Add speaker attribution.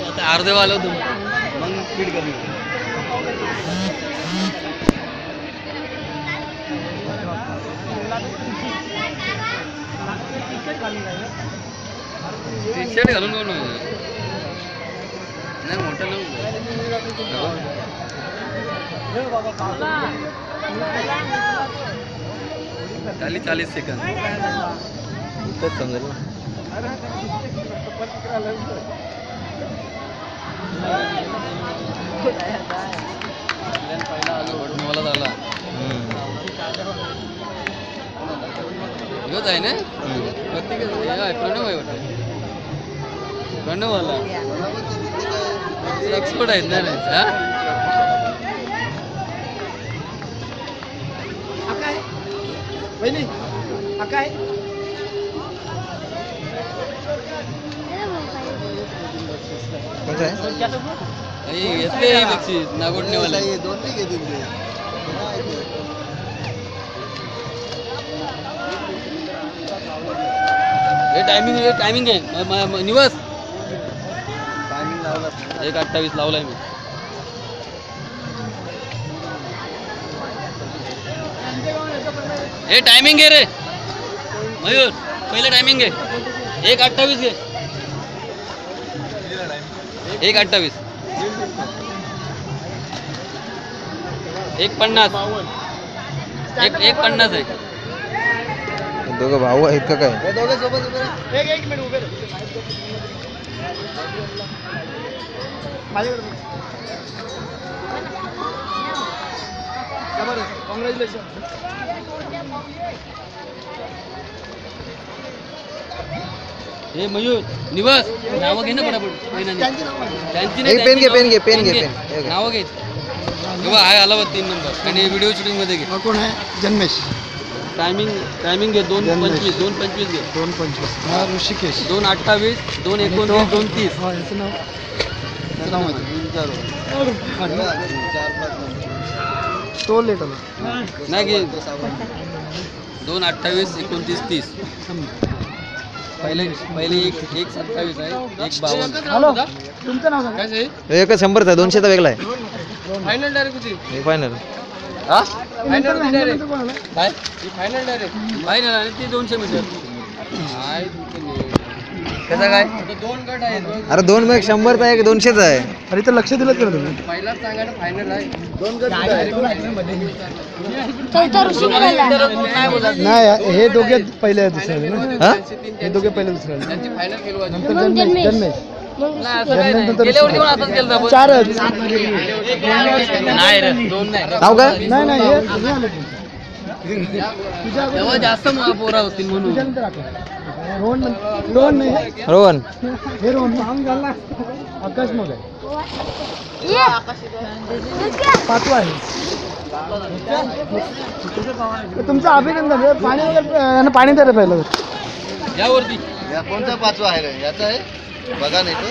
Speaker 1: आता अर्धे वाला तुम मग स्पीड कमी टी शर्ट घालून कोण नाही मोठं खाली 40 सेकंद तेच समजेल ना पहिला आलो मला झाला योच आहे ना प्रणववाला एक्सपर्ट आहेत ना घेतले बक्षीस नागोडणेवाला हे टायमिंग आहे निवास टायमिंग लावला 1:28 लावलाय मी हे टायमिंग आहे रे मयूर पहिलं टायमिंग आहे 1:28 घे 1:28 1:50 1:50 आहे
Speaker 2: दोघं भाऊ आहेत का काय
Speaker 1: दोघे सोबत उभे एक मिनिट उभे कॉंग्रॅच्युलेशन हे मयूर निवास नावं घे ना पटापट त्यांची
Speaker 2: पेन घे
Speaker 1: नावं घे किंवा आहे अलावत 3 नंबर आणि व्हिडिओ शूटिंग मध्ये घे
Speaker 3: कोण आहे जन्मेश
Speaker 1: टायमिंग घे 2:25 घे
Speaker 3: 2:25 हा ऋषिकेश
Speaker 1: 2:28 2:29 2:30
Speaker 3: तो लेट आला
Speaker 1: नाही घे 2:28 29 30 पहिले 1:27 आहे 1:52
Speaker 3: हॅलो तुमचं नाव सांगा
Speaker 1: काय
Speaker 2: एकच 100चा 200चा वेगळा आहे
Speaker 1: फायनल डायरेक्ट होती
Speaker 2: फायनल
Speaker 1: हा फायनल डायरेक्ट काय फायनल डायरेक्ट फायनल आणि ती 200 मीटर काय कसं काय 2 गट आहेत
Speaker 2: अरे 2 मग 100चा आहे 200चा आहे
Speaker 3: अरे तर लक्ष दिलं का तुम्ही
Speaker 1: पहिलाच सांगा ना फायनल आहे 2 गट
Speaker 3: नाही हे दोघे पहिले दुसरे ना हे दोघे पहिले दुसरे
Speaker 1: त्यांची फायनल केलो
Speaker 3: नंतर जन्मेश
Speaker 1: चार नाही रे 2 नाही
Speaker 2: नाव काय
Speaker 3: नाही
Speaker 1: तेव्हा जास्त पोरा होतील म्हणून
Speaker 3: रोहन नाही
Speaker 2: रोहन
Speaker 3: हे रोहन काम झाला आकाश मग आहे 5वा आहे तुमचं अभिनंदन पाणी वगैरे पाणी द्या रे पहिलं
Speaker 1: यावरती
Speaker 2: या कोणता 5वा आहे रे याचा आहे बघा नाही तो